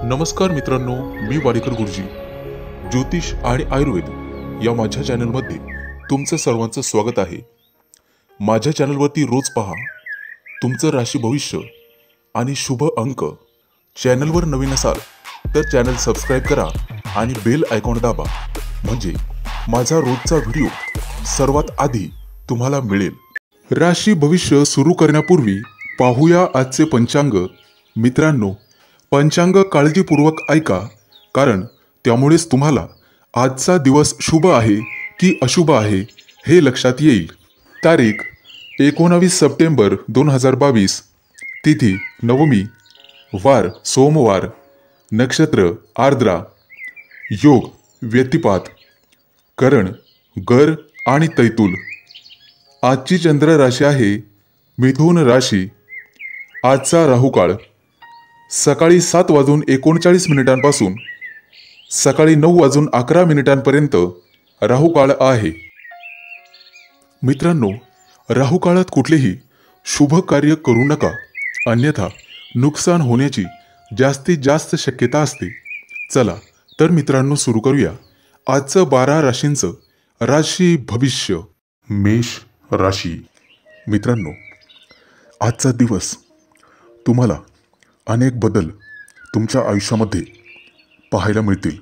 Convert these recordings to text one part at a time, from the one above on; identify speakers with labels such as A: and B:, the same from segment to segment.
A: नमस्कार मित्रांनो, मी वाडेकर गुरुजी. ज्योतिष आणि आयुर्वेद या माझ्या चॅनलमध्ये तुमचं सर्वांचं स्वागत आहे. माझ्या चॅनलवरती रोज पहा तुमचं राशी भविष्य आणि शुभ अंक. चॅनलवर नवीन असाल तर चॅनल सबस्क्राईब करा आणि बेल आयकॉन दाबा, म्हणजे माझा रोजचा व्हिडिओ सर्वात आधी तुम्हाला मिळेल. राशी भविष्य सुरू करण्यापूर्वी पाहूया आजचे पंचांग. मित्रांनो, पंचांग काळजीपूर्वक ऐका, कारण त्यामुळेच तुम्हाला आजचा दिवस शुभ आहे की अशुभ आहे हे लक्षात येईल. तारीख 19 सप्टेंबर 2022, तिथी नवमी, वार सोमवार, नक्षत्र आर्द्रा, योग व्यतिपात, करण गर आणि तैतूल. आजची चंद्र राशी आहे मिथुन राशी. आजचा राहुकाळ सकाळी 7:39 सकाळी 9:11 राहुकाळ आहे. मित्रांनो, राहुकाळात कुठलेही शुभ कार्य करू नका, अन्यथा नुकसान होण्याची जास्तीत जास्त शक्यता असते. चला तर मित्रांनो, सुरू करूया आजचं 12 राशींचं राशी भविष्य. मेष राशी. मित्रांनो, आजचा दिवस तुम्हाला अनेक बदल तुमच्या आयुष्यामध्ये पाहायला मिळतील.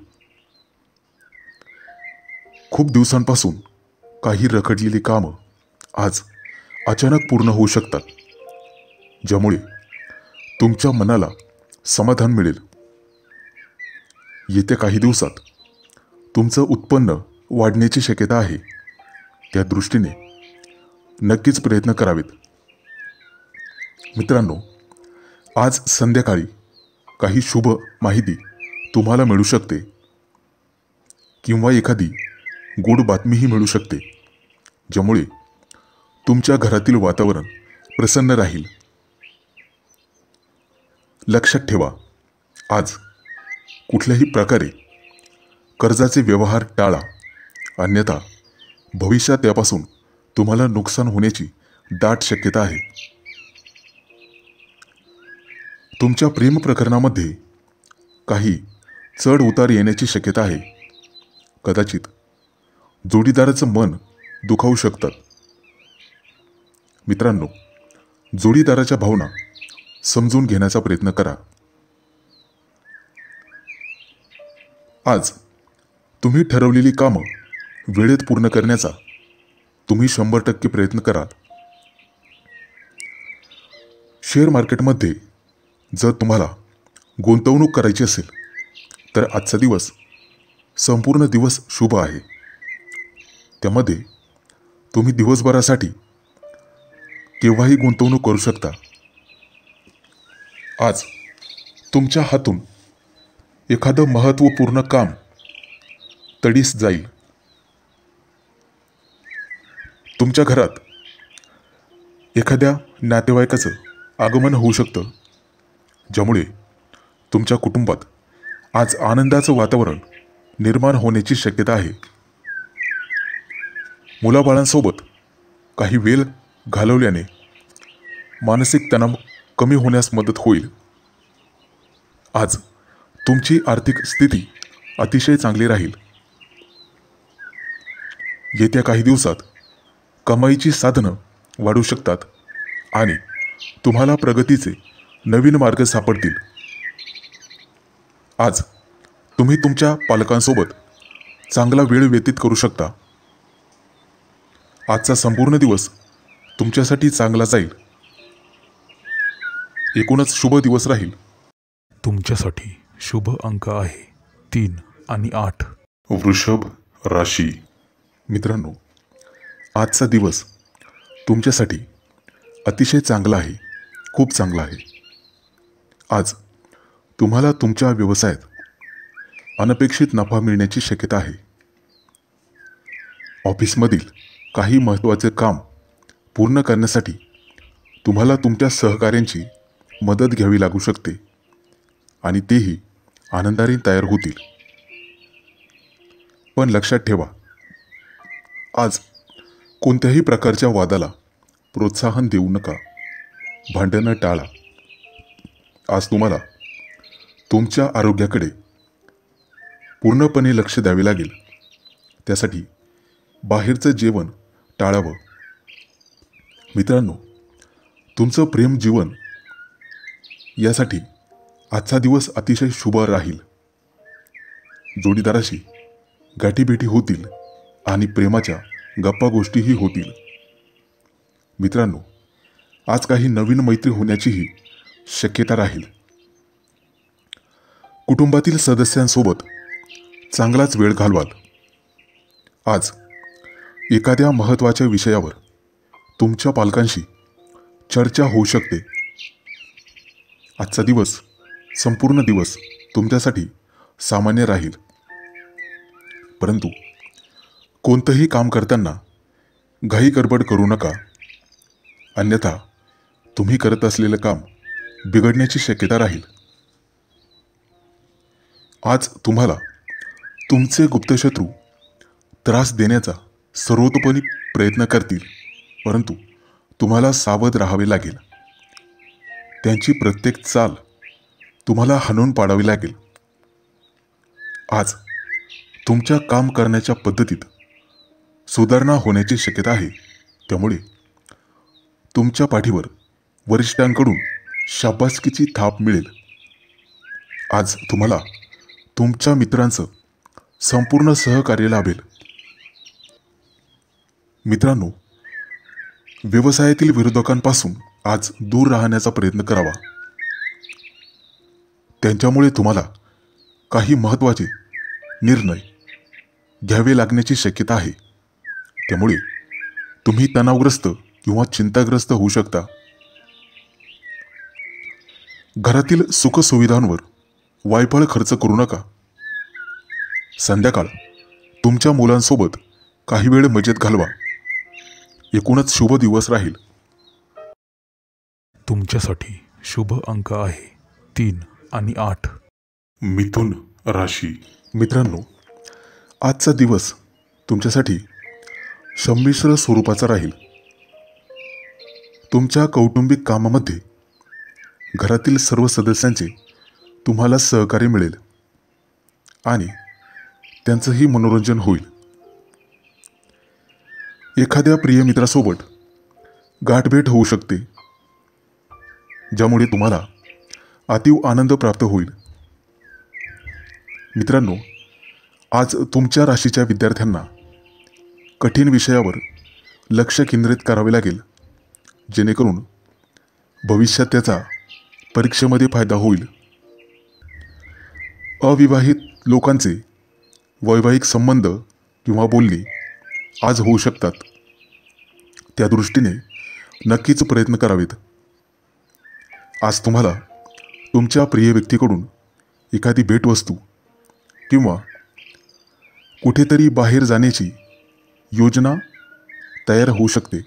A: खूप दिवसांपासून काही रखडलेली कामं आज अचानक पूर्ण होऊ शकतात, ज्यामुळे तुमच्या मनाला समाधान मिळेल. येत्या काही दिवसात तुमचं उत्पन्न वाढण्याची शक्यता आहे. त्या दृष्टीने नक्कीच प्रयत्न करावेत. मित्रांनो, आज संध्याकाळी काही शुभ माहिती तुम्हाला मिळू शकते किंवा एखादी गोड बातमीही मिळू शकते, ज्यामुळे तुमच्या घरातील वातावरण प्रसन्न राहील. लक्षात ठेवा, आज कुठल्याही प्रकारे कर्जाचे व्यवहार टाळा, अन्यथा भविष्यात त्यापासून तुम्हाला नुकसान होण्याची दाट शक्यता आहे. तुमच्या प्रेम प्रकरणामध्ये काही चढ उतार येण्याची शक्यता आहे. कदाचित जोडीदाराचं मन दुखावू शकतात. मित्रांनो, जोडीदाराच्या भावना समजून घेण्याचा प्रयत्न करा. आज तुम्ही ठरवलेली कामं वेळेत पूर्ण करण्याचा तुम्ही 100% प्रयत्न करा. शेअर मार्केटमध्ये जर तुम्हाला गुंतवणूक करायची असेल तर आजचा दिवस संपूर्ण दिवस शुभ आहे. त्यामध्ये तुम्ही दिवसभरासाठी केव्हाही गुंतवणूक करू शकता. आज तुमच्या हातून एखादं महत्त्वपूर्ण काम तडीस जाईल. तुमच्या घरात एखाद्या नातेवाईकाचं आगमन होऊ शकतं, ज्यामुळे तुमच्या कुटुंबात आज आनंदाचं वातावरण निर्माण होण्याची शक्यता आहे. मुलाबाळांसोबत काही वेळ घालवल्याने मानसिक तणाव कमी होण्यास मदत होईल. आज तुमची आर्थिक स्थिती अतिशय चांगली राहील. येत्या काही दिवसात कमाईची साधनं वाढू शकतात आणि तुम्हाला प्रगतीचे नवीन मार्ग सापडतील. आज तुम्ही तुमच्या पालकांसोबत चांगला वेळ व्यतीत करू शकता. आजचा संपूर्ण दिवस तुमच्यासाठी चांगला जाईल. एकूणच शुभ दिवस राहील.
B: तुमच्यासाठी शुभ अंक आहे 3 आणि 8.
A: वृषभ राशी. मित्रांनो, आजचा दिवस तुमच्यासाठी अतिशय चांगला आहे, खूप चांगला आहे. आज तुम्हाला तुमच्या व्यवसायात अनपेक्षित नफा मिळण्याची शक्यता आहे. ऑफिसमधील काही महत्त्वाचे काम पूर्ण करण्यासाठी तुम्हाला तुमच्या सहकाऱ्यांची मदत घ्यावी लागू शकते आणि तेही आनंदाने तयार होतील. पण लक्षात ठेवा, आज कोणत्याही प्रकारच्या वादाला प्रोत्साहन देऊ नका. भांडणं टाळा. आज तुम्हाला तुमच्या आरोग्याकडे पूर्णपणे लक्ष द्यावे लागेल. त्यासाठी बाहेरचं जेवण टाळावं. मित्रांनो, तुमचं प्रेम जीवन यासाठी आजचा दिवस अतिशय शुभ राहील. जोडीदाराशी गाठीभेटी होतील आणि प्रेमाच्या गप्पा गोष्टीही होतील. मित्रांनो, आज काही नवीन मैत्री होण्याचीही शक्यता राहील. कुटुंबातील सदस्यांसोबत चांगलाच वेळ घालवाल. आज एखाद्या महत्त्वाच्या विषयावर तुमच्या पालकांशी चर्चा होऊ शकते. आजचा दिवस संपूर्ण दिवस तुमच्यासाठी सामान्य राहील. परंतु कोणतंही काम करताना घाई गडबड करू नका, अन्यथा तुम्ही करत असलेलं काम बिघडण्याची शक्यता राहील. आज तुम्हाला तुमचे गुप्तशत्रू त्रास देण्याचा सर्वतोपरी प्रयत्न करतील, परंतु तुम्हाला सावध राहावे लागेल. त्यांची प्रत्येक चाल तुम्हाला हाणून पाडावी लागेल. आज तुमच्या काम करण्याच्या पद्धतीत सुधारणा होण्याची शक्यता आहे. त्यामुळे तुमच्या पाठीवर वरिष्ठांकडून शाबासकीची थाप मिळेल. आज तुम्हाला तुमच्या मित्रांचं संपूर्ण सहकार्य लाभेल. मित्रांनो, व्यवसायातील विरोधकांपासून आज दूर राहण्याचा प्रयत्न करावा. त्यांच्यामुळे तुम्हाला काही महत्त्वाचे निर्णय घ्यावे लागण्याची शक्यता आहे. त्यामुळे तुम्ही तणावग्रस्त किंवा चिंताग्रस्त होऊ शकता. घरातील सुखसुविधांवर वायफळ खर्च करू नका. संध्याकाळ तुमच्या मुलांसोबत काही वेळ मजेत घालवा. एकूणच शुभ दिवस राहील.
B: तुमच्यासाठी शुभ अंक आहे 3 आणि 8.
A: मिथुन राशी. मित्रांनो, आजचा दिवस तुमच्यासाठी संमिश्र स्वरूपाचा राहील. तुमच्या कौटुंबिक कामामध्ये घरातील सर्व सदस्यांचे तुम्हाला सहकार्य मिळेल आणि त्यांचंही मनोरंजन होईल. एखाद्या प्रिय मित्रासोबत गाठभेट होऊ शकते, ज्यामुळे तुम्हाला अतीव आनंद प्राप्त होईल. मित्रांनो, आज तुमच्या राशीच्या विद्यार्थ्यांना कठीण विषयावर लक्ष केंद्रित करावे लागेल, जेणेकरून भविष्यात त्याचा परीक्षेमध्ये फायदा होईल. अविवाहित लोकांचे वैवाहिक संबंध किंवा बोलणी आज होऊ शकतात. त्या दृष्टीने नक्कीच प्रयत्न करावेत. आज तुम्हाला तुमच्या प्रिय व्यक्तीकडून एखादी भेटवस्तू किंवा कुठेतरी बाहेर जाण्याची योजना तयार होऊ शकते.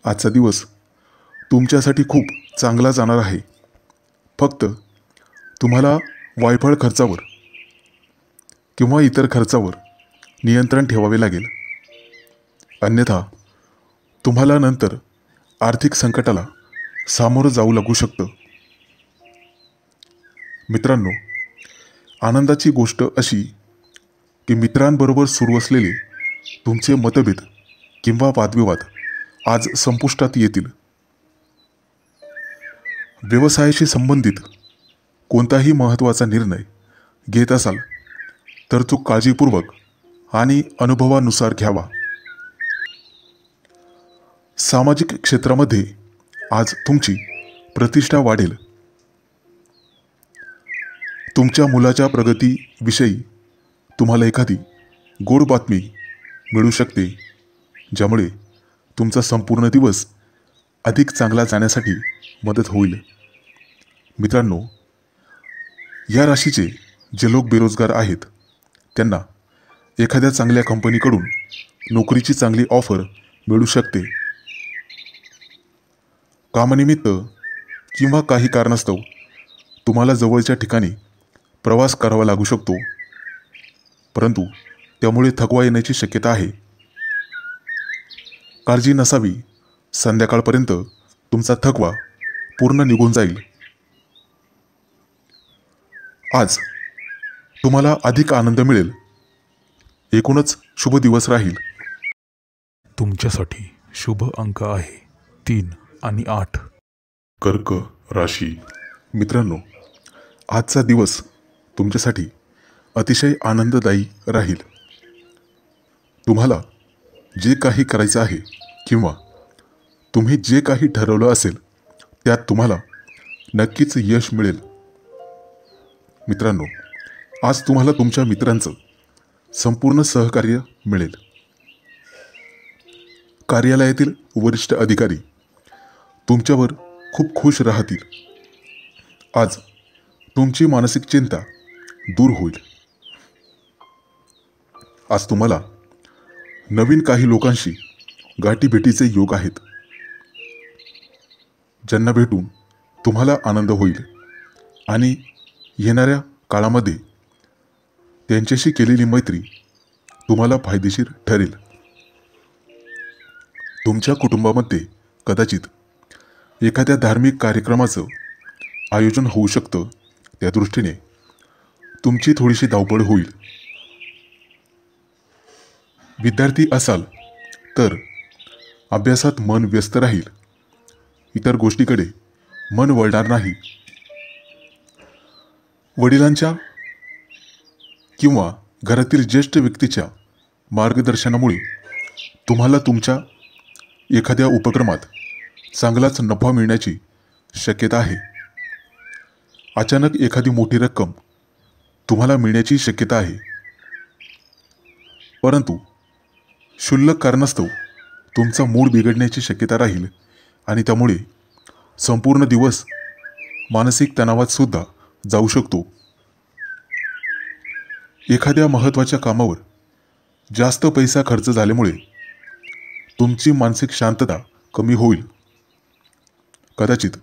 A: आजचा दिवस तुमच्यासाठी खूप चांगला जाणार आहे. फक्त तुम्हाला वायफळ खर्चावर किंवा इतर खर्चावर नियंत्रण ठेवावे लागेल, अन्यथा तुम्हाला नंतर आर्थिक संकटाला सामोरं जाऊ लागू शकतं. मित्रांनो, आनंदाची गोष्ट अशी की मित्रांबरोबर सुरू असलेले तुमचे मतभेद किंवा वादविवाद आज संपुष्टात येतील. व्यवसायाशी संबंधित कोणताही महत्त्वाचा निर्णय घेत असाल तर तो काळजीपूर्वक आणि अनुभवानुसार घ्यावा. सामाजिक क्षेत्रामध्ये आज तुमची प्रतिष्ठा वाढेल. तुमच्या मुलाच्या प्रगतीविषयी तुम्हाला एखादी गोड बातमी मिळू शकते, ज्यामुळे तुमचा संपूर्ण दिवस अधिक चांगला जाण्यासाठी मदत होईल. मित्रांनो, या राशीचे जे लोक बेरोजगार आहेत त्यांना एखाद्या चांगल्या कंपनीकडून नोकरीची चांगली ऑफर मिळू शकते. कामानिमित्त किंवा काही कारणास्तव तुम्हाला जवळच्या ठिकाणी प्रवास करावा लागू शकतो, परंतु त्यामुळे थकवा येण्याची शक्यता आहे. काळजी नसावी. संध्याकाळपर्यंत तुमचा थकवा पूर्ण निघून जाईल आज तुम्हाला अधिक आनंद मिळेल. एकूणच शुभ दिवस राहील.
B: तुमच्यासाठी शुभ अंक आहे 3 आणि 8.
A: कर्क राशी. मित्रांनो, आजचा दिवस तुमच्यासाठी अतिशय आनंददायी राहील. तुम्हाला जे काही करायचं आहे किंवा तुम्ही जे काही ठरवलं असेल त्यात तुम्हाला नक्कीच यश मिळेल. मित्रांनो, आज तुम्हाला तुमच्या मित्रांचं संपूर्ण सहकार्य मिळेल. कार्यालयातील वरिष्ठ अधिकारी तुमच्यावर खूप खुश राहतील. आज तुमची मानसिक चिंता दूर होईल. आज तुम्हाला नवीन काही लोकांशी गाठीभेटीचे योग आहेत, ज्यांना भेटून तुम्हाला आनंद होईल आणि येणाऱ्या काळामध्ये त्यांच्याशी केलेली मैत्री तुम्हाला फायदेशीर ठरेल. तुमच्या कुटुंबामध्ये कदाचित एखाद्या धार्मिक कार्यक्रमाचं आयोजन होऊ शकतं. त्या दृष्टीने तुमची थोडीशी धावपळ होईल. विद्यार्थी असाल तर अभ्यासात मन व्यस्त राहील. इतर गोष्टीकडे मन वळणार नाही. वडिलांच्या किंवा घरातील ज्येष्ठ व्यक्तीच्या मार्गदर्शनामुळे तुम्हाला तुमच्या एखाद्या उपक्रमात चांगलाच नफा मिळण्याची शक्यता आहे. अचानक एखादी मोठी रक्कम तुम्हाला मिळण्याची शक्यता आहे, परंतु क्षुल्लक कारणास्तव तुमचा मूड बिघडण्याची शक्यता राहील आणि त्यामुळे संपूर्ण दिवस मानसिक तणावात सुद्धा जाऊ शकतो. एखाद्या महत्त्वाच्या कामावर जास्त पैसा खर्च झाल्यामुळे तुमची मानसिक शांतता कमी होईल. कदाचित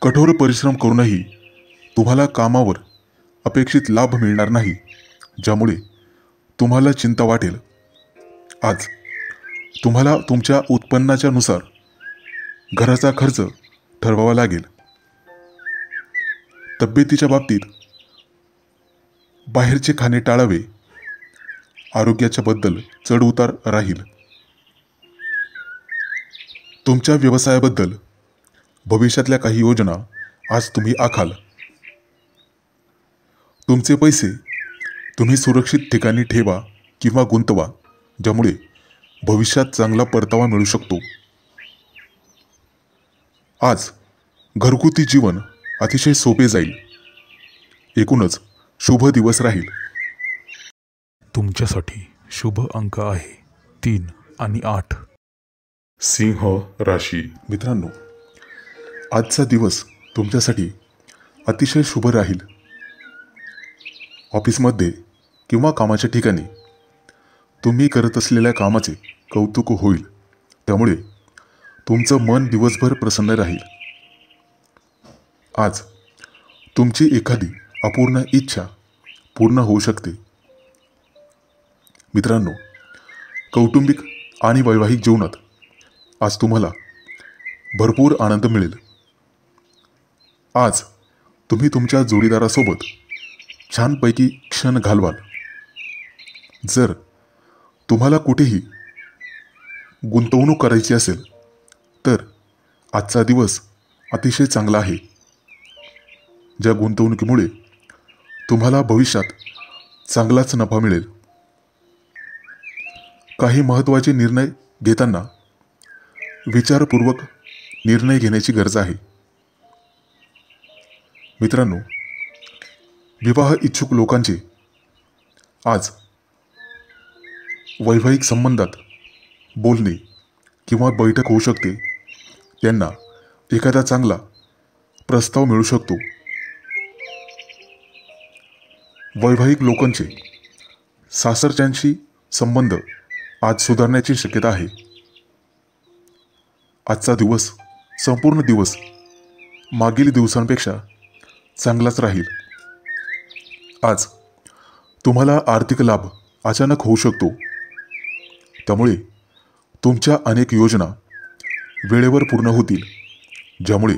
A: कठोर परिश्रम करूनही तुम्हाला कामावर अपेक्षित लाभ मिळणार नाही, ज्यामुळे तुम्हाला चिंता वाटेल. आज तुम्हाला तुमच्या उत्पन्नाच्या नुसार घराचा खर्च ठरवावा लागेल. तब्येतीच्या बाबतीत बाहेरचे खाणे टाळावे. आरोग्याच्या बद्दल चढउतार राहील. तुमच्या व्यवसायाबद्दल भविष्यातल्या काही योजना आज तुम्ही आखाल. तुमचे पैसे तुम्ही सुरक्षित ठिकाणी ठेवा किंवा गुंतवा, ज्यामुळे भविष्यात चांगला परतावा मिळू शकतो. आज घरगुती जीवन अतिशय सोपे जाईल. एकूणच शुभ दिवस राहील.
B: तुमच्यासाठी शुभ अंक आहे 3 आणि 8.
A: सिंह राशी. मित्रांनो, आजचा दिवस तुमच्यासाठी अतिशय शुभ राहील. ऑफिसमध्ये किंवा कामाच्या ठिकाणी तुम्ही करत असलेल्या कामाचे कौतुक होईल. त्यामुळे तुमचं मन दिवसभर प्रसन्न राहील. आज तुमची एखादी अपूर्ण इच्छा पूर्ण होऊ शकते. मित्रांनो, कौटुंबिक आणि वैवाहिक जीवनात आज तुम्हाला भरपूर आनंद मिळेल. आज तुम्ही तुमच्या जोडीदारासोबत छानपैकी क्षण घालवाल. जर तुम्हाला कुठेही गुंतवणूक करायची असेल तर आजचा दिवस अतिशय चांगला आहे. ज्या गुंतवणुकीमुळे तुम्हाला भविष्यात चांगलाच नफा मिळेल. काही महत्त्वाचे निर्णय घेताना विचारपूर्वक निर्णय घेण्याची गरज आहे. मित्रांनो, विवाह इच्छुक लोकांचे आज वैवाहिक संबंधात बोलणे किंवा बैठक होऊ शकते. त्यांना एखादा चांगला प्रस्ताव मिळू शकतो. वैवाहिक लोकांचे सासरच्यांशी संबंध आज सुधारण्याची शक्यता आहे. आजचा दिवस संपूर्ण दिवस मागील दिवसांपेक्षा चांगलाच राहील. आज तुम्हाला आर्थिक लाभ अचानक होऊ शकतो. त्यामुळे तुमच्या अनेक योजना वेळेवर पूर्ण होतील, ज्यामुळे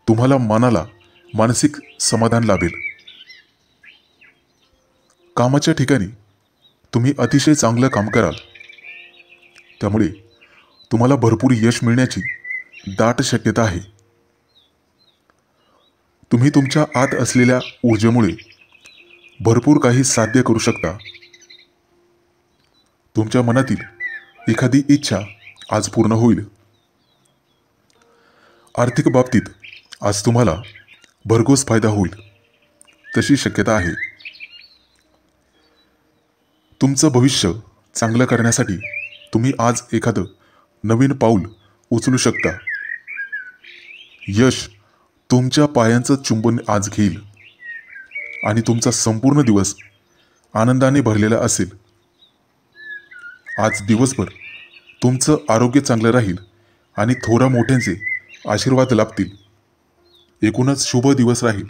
A: तुम्हाला मनाला मानसिक समाधान लाभेल. कामाच्या ठिकाणी तुम्ही अतिशय चांगलं काम कराल, त्यामुळे तुम्हाला भरपूर यश मिळण्याची दाट शक्यता आहे. तुम्ही तुमच्या आत असलेल्या ऊर्जेमुळे भरपूर काही साध्य करू शकता. तुमच्या मनातील एखादी इच्छा आज पूर्ण होईल. आर्थिक बाबतीत आज तुम्हाला भरघोस फायदा होईल तशी शक्यता आहे. तुमचं भविष्य चांगलं करण्यासाठी तुम्ही आज एखादं नवीन पाऊल उचलू शकता. यश तुमच्या पायांचं चुंबन आज घेईल आणि तुमचा संपूर्ण दिवस आनंदाने भरलेला असेल. आज दिवसभर तुमचं आरोग्य चांगलं राहील आणि थोरा मोठ्यांचे आशीर्वाद लाभतील. एकूणच शुभ दिवस राहील.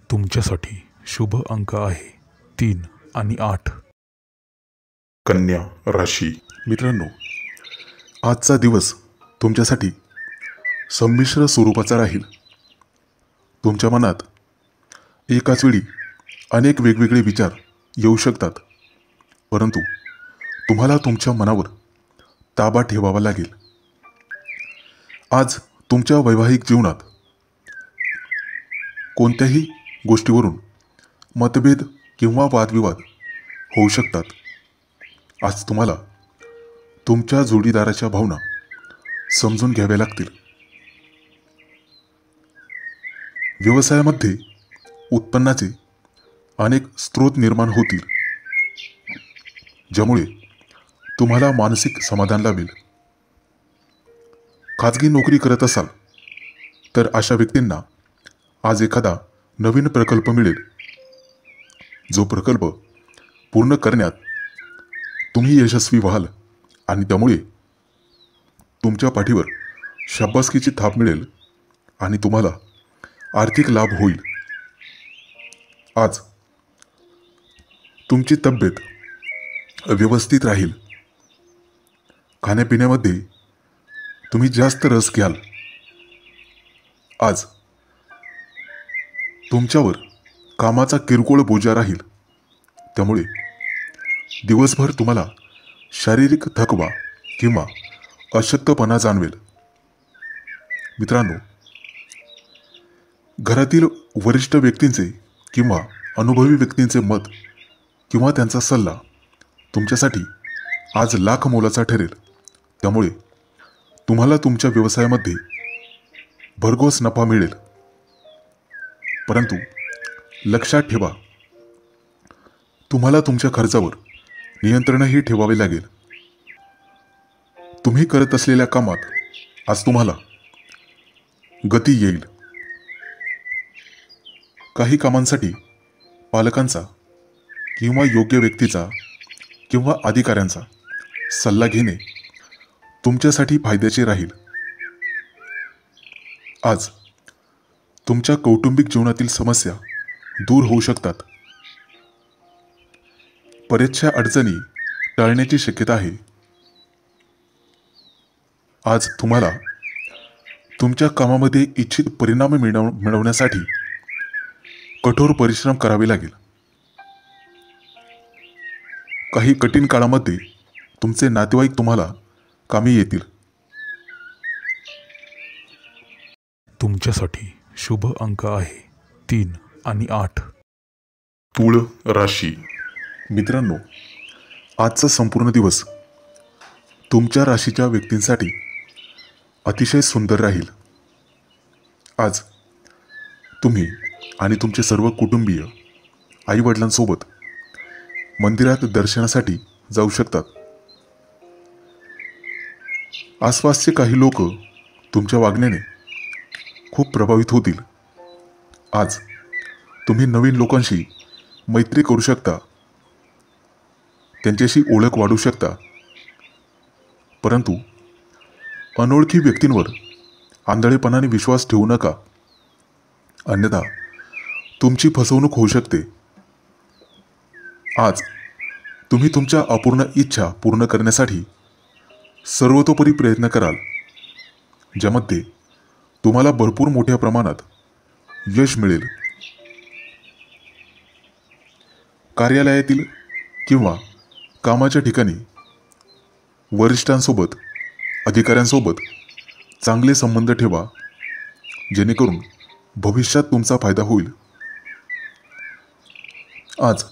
B: तुमच्यासाठी शुभ अंक आहे 3 आणि 8.
A: कन्या राशी. मित्रांनो, आजचा दिवस तुमच्यासाठी संमिश्र स्वरूपाचा राहील. तुमच्या मनात एकाच वेळी अनेक वेगवेगळे विचार येऊ शकतात, परंतु तुम्हाला तुमच्या मनावर ताबा ठेवावा लागेल. आज तुमच्या वैवाहिक जीवनात कोणत्याही गोष्टीवरून मतभेद किंवा वादविवाद होऊ शकतात. आज तुम्हाला तुमच्या जोडीदाराच्या भावना समजून घ्याव्या लागतील. व्यवसायामध्ये उत्पन्नाचे अनेक स्रोत निर्माण होतील, ज्यामुळे तुम्हाला मानसिक समाधान लाभेल. खाजगी नोकरी करत असाल तर अशा व्यक्तींना आज एखादा नवीन प्रकल्प मिळेल. जो प्रकल्प पूर्ण करण्यात तुम्ही यशस्वी व्हाल आणि त्यामुळे तुमच्या पाठीवर शाबासकीची थाप मिळेल आणि तुम्हाला आर्थिक लाभ होईल. आज तुमची तब्येत व्यवस्थित राहील. खाण्यापिण्यामध्ये तुम्ही जास्त रस घ्याल. आज तुमच्यावर कामाचा किरकोळ बोजा राहील, त्यामुळे दिवसभर तुम्हाला शारीरिक थकवा किंवा अशक्तपणा जाणवेल. मित्रांनो, घरातील वरिष्ठ व्यक्तींचे किंवा अनुभवी व्यक्तींचे मत किंवा त्यांचा सल्ला तुमच्यासाठी आज लाख मोलाचा ठरेल. त्यामुळे तुम्हाला तुमच्या व्यवसायामध्ये भरघोस नफा मिळेल. परंतु लक्षात ठेवा, तुम्हाला तुमच्या खर्चावर नियंत्रणही ठेवावे लागेल. तुम्ही करत असलेल्या कामात आज तुम्हाला गती येईल. काही कामांसाठी पालकांचा किंवा योग्य व्यक्तीचा किंवा अधिकाऱ्यांचा सल्ला घेणे तुमच्यासाठी फायद्याचे राहील. आज तुमच्या कौटुंबिक जीवनातील समस्या दूर होऊ शकतात. बऱ्याचशा अडचणी टाळण्याची शक्यता आहे. आज तुम्हाला तुमच्या कामामध्ये इच्छित परिणाम मिळवण्यासाठी कठोर परिश्रम करावे लागेल. काही कठीण काळामध्ये तुमचे नातेवाईक तुम्हाला कामी येतील.
B: तुमच्यासाठी शुभ अंक आहे 3 आणि 8.
A: तुळ राशी. मित्रांनो, आजचा संपूर्ण दिवस तुमच्या राशीच्या व्यक्तींसाठी अतिशय सुंदर राहील. आज तुम्ही आणि तुमचे सर्व कुटुंबीय आईवडिलांसोबत मंदिरात दर्शनासाठी जाऊ शकतात. आसपासचे काही लोक तुमच्या वागण्याने खूप प्रभावित होतील. आज तुम्ही नवीन लोकांशी मैत्री करू शकता, त्यांच्याशी ओळख वाढवू शकता. परंतु अनोळखी व्यक्तींवर आंधळेपणाने विश्वास ठेवू नका, अन्यथा तुमची फसवणूक होऊ शकते. आज तुम्ही तुमच्या अपूर्ण इच्छा पूर्ण करण्यासाठी सर्वतोपरी प्रयत्न कराल, ज्यामध्ये तुम्हाला भरपूर मोठ्या प्रमाणात यश मिळेल. कार्यालयातील किंवा कामाच्या ठिकाणी वरिष्ठांसोबत, अधिकाऱ्यांसोबत चांगले संबंध ठेवा, जेणेकरून भविष्यात तुमचा फायदा होईल. आज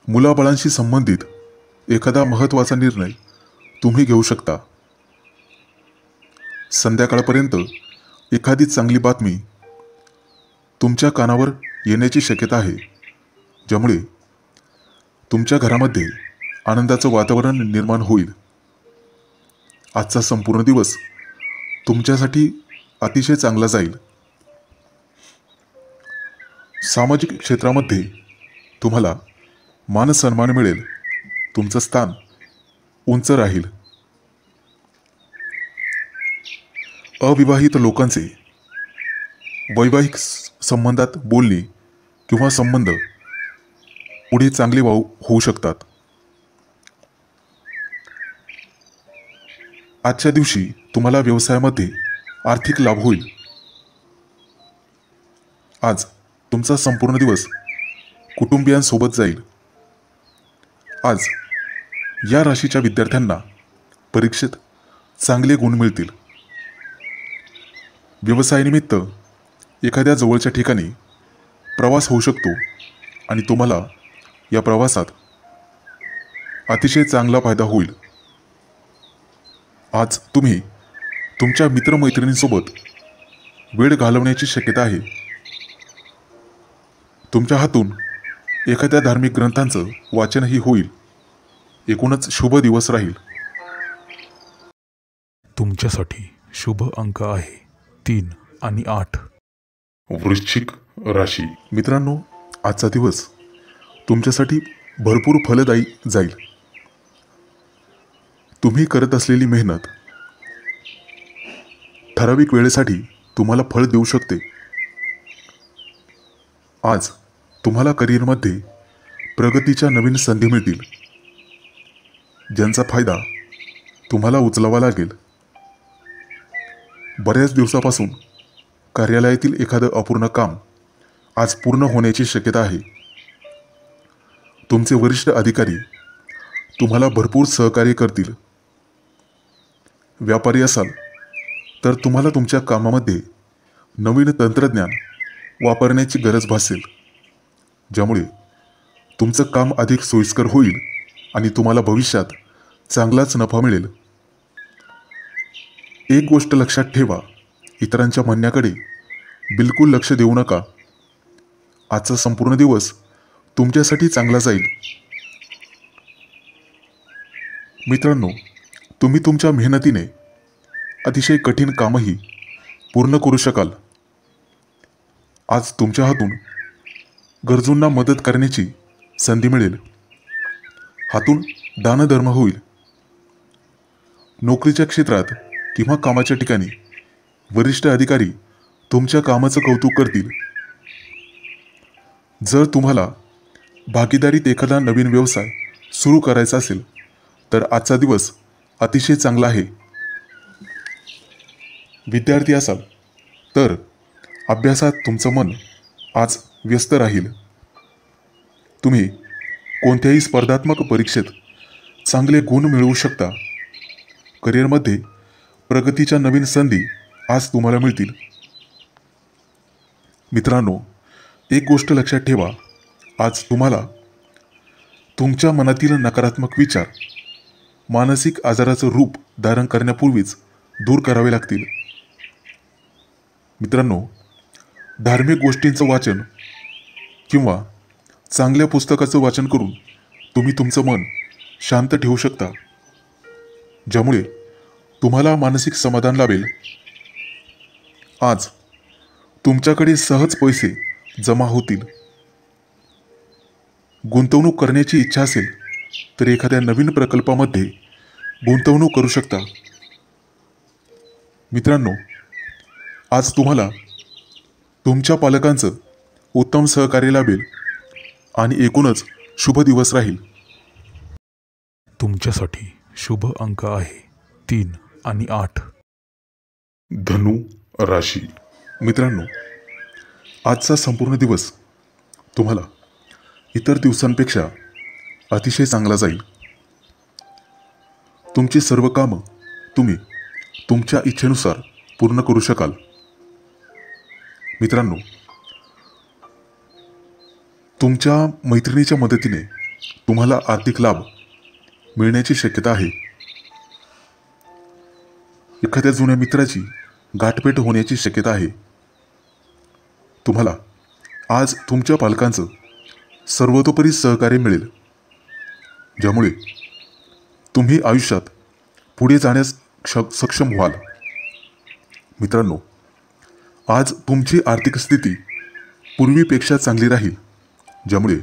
A: मुलाबाळांशी संबंधित एखादा महत्त्वाचा निर्णय तुम्ही घेऊ शकता. संध्याकाळपर्यंत एखादी चांगली बातमी तुमच्या कानावर येण्याची शक्यता आहे, ज्यामुळे तुमच्या घरामध्ये आनंदाचं वातावरण निर्माण होईल. आजचा संपूर्ण दिवस तुमच्यासाठी अतिशय चांगला जाईल. सामाजिक क्षेत्रामध्ये तुम्हाला मान सन्मान मिळेल. तुमचं स्थान उंच राहील. अविवाहित लोकांचे वैवाहिक संबंधात बोलणे किंवा संबंध पुढे चांगले होऊ शकतात. आजच्या दिवशी तुम्हाला व्यवसायामध्ये आर्थिक लाभ होईल. आज तुमचा संपूर्ण दिवस कुटुंबियांसोबत जाईल. आज या राशीच्या विद्यार्थ्यांना परीक्षेत चांगले गुण मिळतील. व्यवसायानिमित्त एखाद्या जवळच्या ठिकाणी प्रवास होऊ शकतो आणि तुम्हाला या प्रवासात अतिशय चांगला फायदा होईल. आज तुम्ही तुमच्या मित्रमैत्रिणींसोबत वेळ घालवण्याची शक्यता आहे. तुमच्या हातून एखाद्या धार्मिक ग्रंथांचं वाचनही होईल. एकूणच शुभ दिवस राहील.
B: तुमच्यासाठी शुभ अंक आहे 3 आणि 8.
A: वृश्चिक राशी. मित्रांनो, आजचा दिवस तुमच्यासाठी भरपूर फलदायी जाईल. तुम्ही करत असलेली मेहनत ठराविक वेळेसाठी तुम्हाला फळ देऊ शकते. आज तुम्हाला करिअरमध्ये प्रगतीच्या नवीन संधी मिळतील, ज्यांचा फायदा तुम्हाला उचलावा लागेल. बऱ्याच दिवसापासून कार्यालयातील एखादं अपूर्ण काम आज पूर्ण होण्याची शक्यता आहे. तुमचे वरिष्ठ अधिकारी तुम्हाला भरपूर सहकार्य करतील. व्यापारी असाल तर तुम्हाला तुमच्या कामामध्ये नवीन तंत्रज्ञान वापरण्याची गरज भासेल, ज्यामुळे तुमचं काम अधिक सोयीस्कर होईल आणि तुम्हाला भविष्यात चांगलाच नफा मिळेल. एक गोष्ट लक्षात ठेवा, इतरांच्या म्हणण्याकडे बिलकुल लक्ष देऊ नका. आजचा संपूर्ण दिवस तुमच्यासाठी चांगला जाईल. मित्रांनो, तुम्ही तुमच्या मेहनतीने अतिशय कठीण कामही पूर्ण करू शकाल. आज तुमच्या हातून गरजूंना मदत करण्याची संधी मिळेल. हातून दानधर्म होईल. नोकरीच्या क्षेत्रात किंवा कामाच्या ठिकाणी वरिष्ठ अधिकारी तुमच्या कामाचं कौतुक करतील. जर तुम्हाला भागीदारीत एखादा नवीन व्यवसाय सुरू करायचा असेल तर आजचा दिवस अतिशय चांगला आहे. विद्यार्थी असाल तर अभ्यासात तुमचं मन आज व्यस्त राहील. तुम्ही कोणत्याही स्पर्धात्मक परीक्षेत चांगले गुण मिळवू शकता. करिअरमध्ये प्रगतीच्या नवीन संधी आज तुम्हाला मिळतील. मित्रांनो, एक गोष्ट लक्षात ठेवा, आज तुम्हाला तुमच्या मनातील नकारात्मक विचार मानसिक आजाराचं रूप धारण करण्यापूर्वीच दूर करावे लागतील. मित्रांनो, धार्मिक गोष्टींचं वाचन किंवा चांगल्या पुस्तकाचं वाचन करून तुम्ही तुमचं मन शांत ठेवू शकता, ज्यामुळे तुम्हाला मानसिक समाधान लाभेल. आज तुमच्याकडे सहज पैसे जमा होतील. गुंतवणूक करण्याची इच्छा असेल तर एखाद्या नवीन प्रकल्पामध्ये गुंतवणूक करू शकता. मित्रांनो, आज तुम्हाला तुमच्या पालकांचं उत्तम सहकार्य लाभेल आणि एकूणच शुभ दिवस राहील.
B: तुमच्यासाठी शुभ अंक आहे 3 आणि 8.
A: धनु राशी. मित्रांनो, आजचा संपूर्ण दिवस तुम्हाला इतर दिवसांपेक्षा अतिशय चांगला जाईल. तुमची सर्व कामं तुम्ही तुमच्या इच्छेनुसार पूर्ण करू शकाल. मित्रांनो, तुमच्या मैत्रिणीच्या मदतीने तुम्हाला आर्थिक लाभ मिळण्याची शक्यता आहे. एखाद्या जुन्या मित्राची गाठभेट होण्याची शक्यता आहे. तुम्हाला आज तुमच्या पालकांचं सर्वतोपरी सहकार्य मिळेल, ज्यामुळे तुम्ही आयुष्यात पुढे जाण्यास सक्षम व्हाल. मित्रांनो, आज तुमची आर्थिक स्थिती पूर्वीपेक्षा चांगली राहील, ज्यामुळे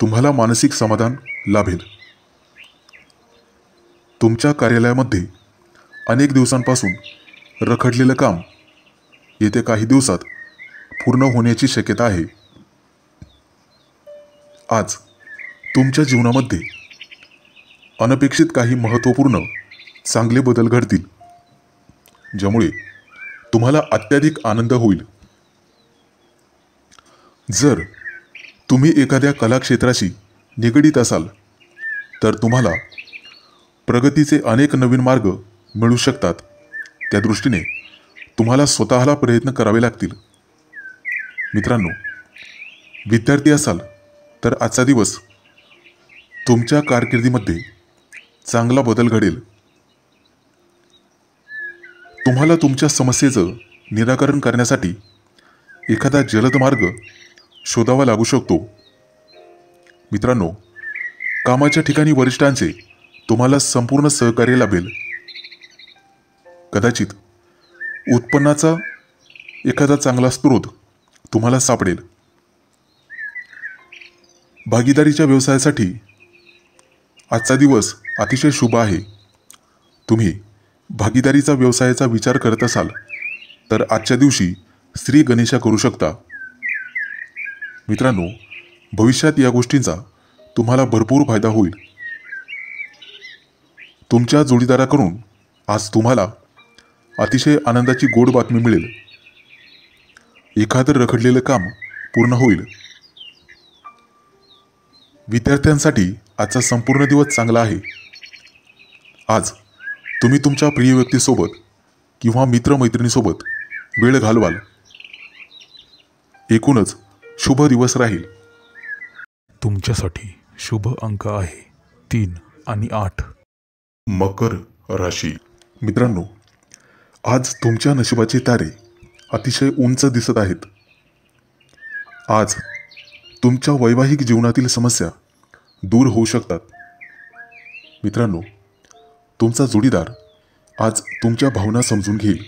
A: तुम्हाला मानसिक समाधान लाभेल. तुमच्या कार्यालयामध्ये अनेक दिवसांपासून रखडलेलं काम येत्या काही दिवसात पूर्ण होण्याची शक्यता आहे. आज तुमच्या जीवनामध्ये अनपेक्षित काही महत्त्वपूर्ण चांगले बदल घडतील, ज्यामुळे तुम्हाला अत्याधिक आनंद होईल. जर तुम्ही एखाद्या कला क्षेत्राशी निगडीत असाल तर तुम्हाला प्रगतीचे अनेक नवीन मार्ग मिळू शकतात. त्या दृष्टीने तुम्हाला स्वतःला प्रयत्न करावे लागतील. मित्रांनो, विद्यार्थी असाल तर आजचा दिवस तुमच्या कारकिर्दीमध्ये चांगला बदल घडेल. तुम्हाला तुमच्या समस्येचं निराकरण करण्यासाठी एखादा जलद मार्ग शोधावा लागू शकतो. मित्रांनो, कामाच्या ठिकाणी वरिष्ठांचे तुम्हाला संपूर्ण सहकार्य लाभेल. कदाचित उत्पन्नाचा एखादा चांगला स्रोत तुम्हाला सापडेल. भागीदारीच्या व्यवसायासाठी आजचा दिवस अतिशय शुभ आहे. तुम्ही भागीदारीचा व्यवसायाचा विचार करत असाल तर आजच्या दिवशी श्री गणेशा करू शकता. मित्रांनो, भविष्यात या गोष्टींचा तुम्हाला भरपूर फायदा होईल. तुमच्या जोडीदाराकडून आज तुम्हाला अतिशय आनंदाची गोड बातमी मिळेल. एखादं रखडलेलं काम पूर्ण होईल. विद्यार्थ्यांसाठी आजचा संपूर्ण दिवस चांगला आहे. आज तुम्ही तुमच्या प्रिय व्यक्तीसोबत किंवा मित्रमैत्रिणीसोबत वेळ घालवाल. एकूणच शुभ दिवस राहील.
B: तुमच्यासाठी शुभ अंक आहे 3 आणि 8.
A: मकर राशी. मित्रांनो, आज तुमच्या नशिबाचे तारे अतिशय उंच दिसत आहेत. आज तुमच्या वैवाहिक जीवनातील समस्या दूर होऊ शकतात. मित्रांनो, तुमचा जोडीदार आज तुमच्या भावना समजून घेईल.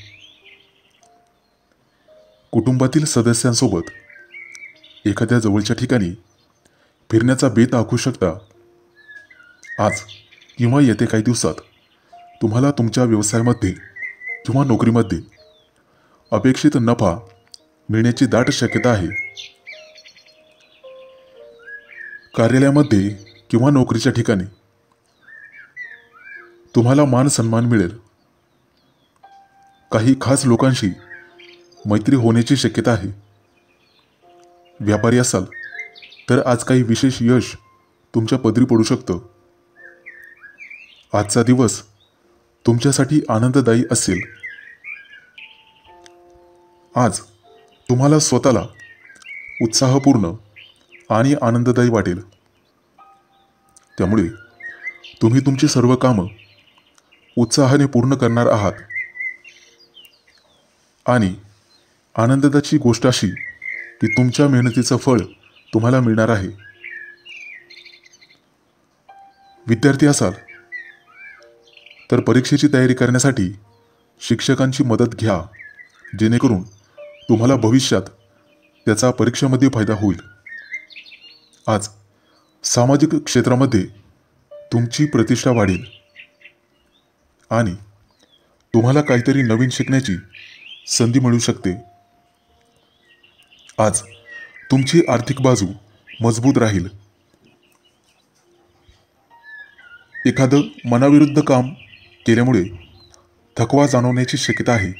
A: कुटुंबातील सदस्यांसोबत एखाद्या जवळच्या ठिकाणी फिरण्याचा बेत आखू शकता. आज किंवा येत्या काही दिवसात तुम्हाला तुमच्या व्यवसायामध्ये किंवा नोकरीमध्ये अपेक्षित नफा मिळण्याची दाट शक्यता आहे. कार्यालयामध्ये किंवा नोकरीच्या ठिकाणी तुम्हाला मान सन्मान मिळेल. काही खास लोकांशी मैत्री होण्याची शक्यता आहे. व्यापारी असाल तर आज काही विशेष यश तुमच्या पदरी पडू शकतं. आजचा दिवस तुमच्यासाठी आनंददायी असेल. आज तुम्हाला स्वतःला उत्साहपूर्ण आणि आनंददायी वाटेल. त्यामुळे तुम्ही तुमची सर्व कामं उत्साहाने पूर्ण करणार आहात. आणि आनंदाची गोष्ट अशी की तुमच्या मेहनतीचं फळ तुम्हाला मिळणार आहे. विद्यार्थी असाल तर परीक्षेची तयारी करण्यासाठी शिक्षकांची मदत घ्या, जेणेकरून तुम्हाला भविष्यात त्याचा परीक्षेमध्ये फायदा होईल. आज सामाजिक क्षेत्रामध्ये तुमची प्रतिष्ठा वाढेल आणि तुम्हाला काहीतरी नवीन शिकण्याची संधी मिळू शकते. आज तुमची आर्थिक बाजू मजबूत राहील. एखादं मनाविरुद्ध काम केल्यामुळे थकवा जाणवण्याची शक्यता आहे.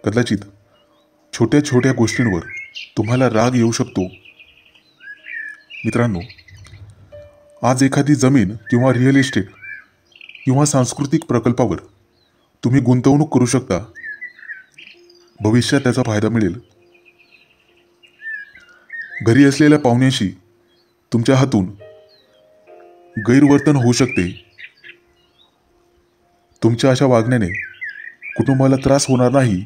A: कदाचित छोट्या छोट्या गोष्टींवर तुम्हाला राग येऊ शकतो. मित्रांनो, आज एखादी जमीन किंवा रिअल इस्टेट किंवा सांस्कृतिक प्रकल्पावर तुम्ही गुंतवणूक करू शकता. भविष्यात त्याचा फायदा मिळेल. घरी असलेल्या पाहुण्यांशी तुमच्या हातून गैरवर्तन होऊ शकते. तुमच्या अशा वागण्याने कुटुंबाला त्रास होणार नाही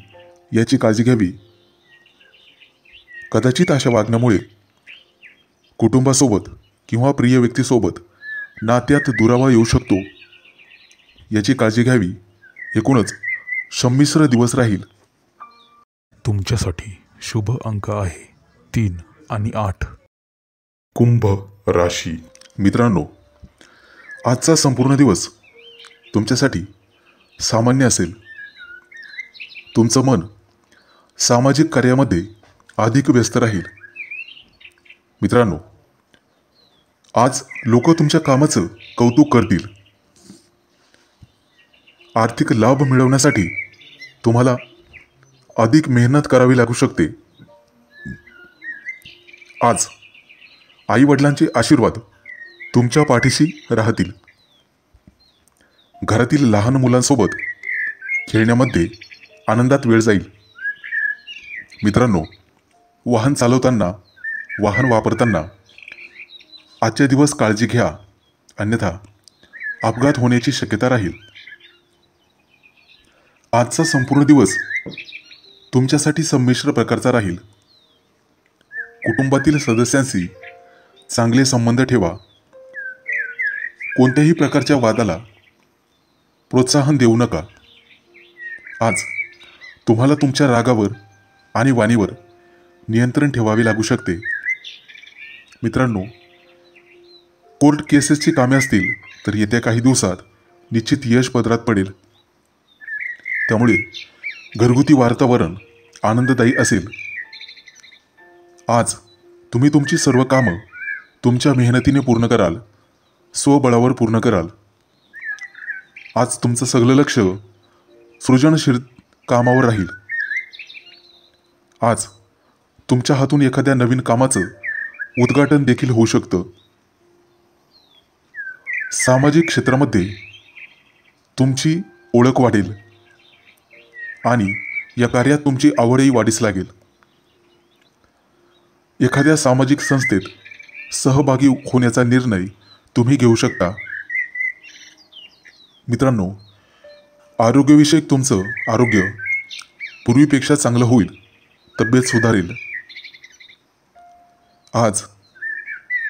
A: याची काळजी घ्यावी. कदाचित अशा वागण्यामुळे कुटुंबासोबत किंवा प्रिय व्यक्तीसोबत नात्यात दुरावा येऊ शकतो, याची काळजी घ्यावी. एकूणच संमिश्र दिवस राहील.
B: तुमच्यासाठी शुभ अंक आहे 3 आणि 8.
A: कुंभ राशी. मित्रांनो, आजचा संपूर्ण दिवस तुमच्यासाठी सामान्य असेल. तुमचं मन सामाजिक कार्यामध्ये अधिक व्यस्त राहील. मित्रांनो, आज लोक तुमच्या कामाचं कौतुक करतील. आर्थिक लाभ मिळवण्यासाठी तुम्हाला अधिक मेहनत करावी लागू शकते. आज आई वडिलांचे आशीर्वाद तुमच्या पाठीशी राहतील. घरातील लहान मुलांसोबत खेळण्यामध्ये आनंदात वेळ जाईल. मित्रांनो, वाहन चालवताना, वाहन वापरताना आजच्या दिवस काळजी घ्या, अन्यथा अपघात होण्याची शक्यता राहील. आजचा संपूर्ण दिवस तुमच्यासाठी संमिश्र प्रकारचा राहील. कुटुंबातील सदस्यांशी चांगले संबंध ठेवा. कोणत्याही प्रकारच्या वादाला प्रोत्साहन देऊ नका. आज तुम्हाला तुमच्या रागावर आणि वाणीवर नियंत्रण ठेवावे लागू शकते. मित्रांनो, कोर्ट केसेसची कामे असतील तर येत्या काही दिवसात निश्चित यश पदरात पडेल. त्यामुळे घरगुती वातावरण आनंददायी असेल. आज तुम्ही तुमची सर्व कामं तुमच्या मेहनतीने पूर्ण कराल, स्वबळावर पूर्ण कराल. आज तुमचं सगळं लक्ष सृजनशील कामावर राहील. आज तुमच्या हातून एखाद्या नवीन कामाचं उद्घाटन देखील होऊ शकतं. सामाजिक क्षेत्रामध्ये तुमची ओळख वाढेल आणि या कार्यात तुमची आवडही वाढीस लागेल. एखाद्या सामाजिक संस्थेत सहभागी होण्याचा निर्णय तुम्ही घेऊ शकता. मित्रांनो, आरोग्यविषयक तुमचं आरोग्य पूर्वीपेक्षा चांगलं होईल. तब्येत सुधारेल. आज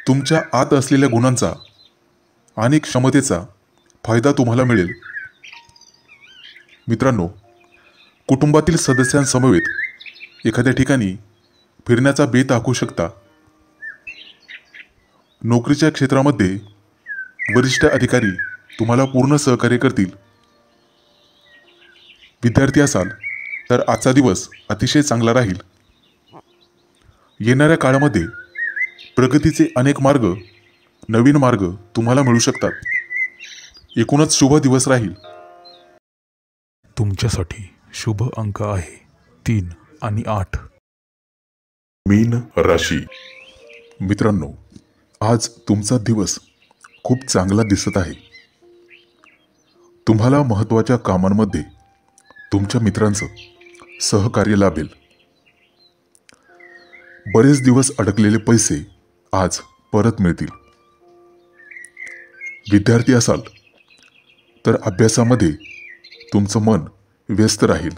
A: तुमच्या आत असलेल्या गुणांचा आणि क्षमतेचा फायदा तुम्हाला मिळेल. मित्रांनो, कुटुंबातील सदस्यांसमवेत एखाद्या ठिकाणी फिरण्याचा बेत आखू शकता. नोकरीच्या क्षेत्रामध्ये वरिष्ठ अधिकारी तुम्हाला पूर्ण सहकार्य करतील. विद्यार्थी असाल तर आजचा दिवस अतिशय चांगला राहील. येणाऱ्या काळामध्ये प्रगतीचे अनेक मार्ग, नवीन मार्ग तुम्हाला मिळू शकतात. एकूणच शुभ दिवस राहील.
B: तुमच्यासाठी शुभ अंक आहे 3 आणि 8.
A: मीन राशी. मित्रांनो, आज तुमचा दिवस खूप चांगला दिसत आहे. तुम्हाला महत्त्वाच्या कामांमध्ये तुमच्या मित्रांचं सहकार्य लाभेल. बरेच दिवस अडकलेले पैसे आज परत मिळतील. विद्यार्थी असाल तर अभ्यासामध्ये तुमचं मन व्यस्त राहील.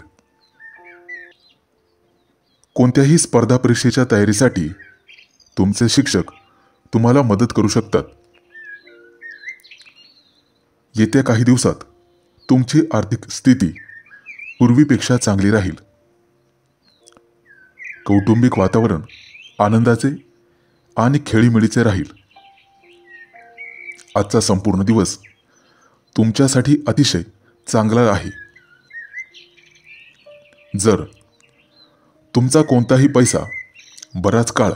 A: कोणत्याही स्पर्धा परीक्षेच्या तयारीसाठी तुमचे शिक्षक तुम्हाला मदत करू शकतात. येत्या काही दिवसात तुमची आर्थिक स्थिती पूर्वीपेक्षा चांगली राहील. कौटुंबिक वातावरण आनंदाचे आणि खेळीमेळीचे राहील. आजचा संपूर्ण दिवस तुमच्यासाठी अतिशय चांगला आहे. जर तुमचा कोणताही पैसा बराच काळ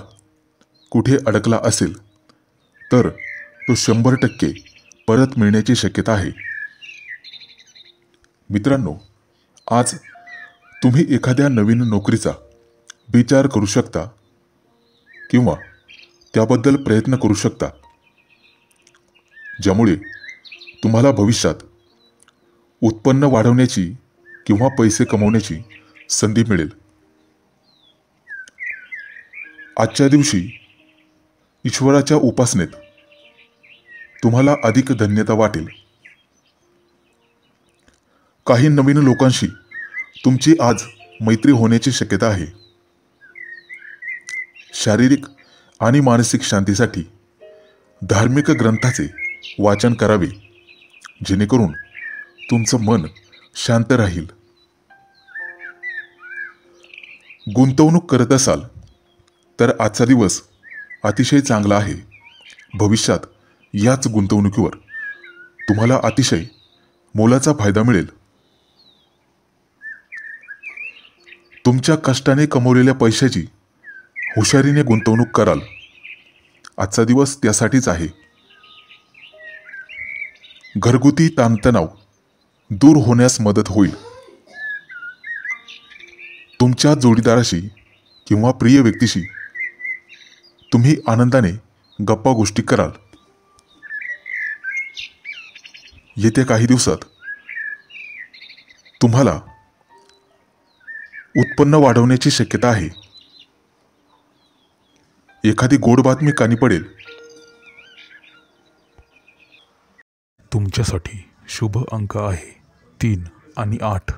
A: कुठे अडकला असेल तर तो 100% परत मिळण्याची शक्यता आहे. मित्रांनो, आज तुम्ही एखाद्या नवीन नोकरीचा विचार करू शकता किंवा त्याबद्दल प्रयत्न करू शकता, ज्यामुळे तुम्हाला भविष्यात उत्पन्न वाढवण्याची किंवा पैसे कमवण्याची संधी मिळेल. आजच्या दिवशी ईश्वराच्या उपासनेत तुम्हाला अधिक धन्यता वाटेल. काही नवीन लोकांशी तुमची आज मैत्री होण्याची शक्यता आहे. शारीरिक आणि मानसिक शांतीसाठी धार्मिक ग्रंथाचे वाचन करावे, जेणेकरून तुमचं मन शांत राहील. गुंतवणूक करत असाल तर आजचा दिवस अतिशय चांगला आहे. भविष्यात याच गुंतवणुकीवर तुम्हाला अतिशय मोलाचा फायदा मिळेल. तुमच्या कष्टाने कमवलेल्या पैशाची हुशारीने गुंतवणूक कराल. आजचा दिवस त्यासाठीच आहे. घरगुती ताणतणाव दूर होण्यास मदत होईल. तुमच्या जोडीदाराशी किंवा प्रिय व्यक्तीशी तुम्ही आनंदाने गप्पा गोष्टी कराल. येत्या काही दिवसात तुम्हाला उत्पन्न वाढवण्याची शक्यता आहे. एखादी गोड बातमी कानी पडेल.
B: तुमच्यासाठी शुभ अंक आहे 3 आणि 8.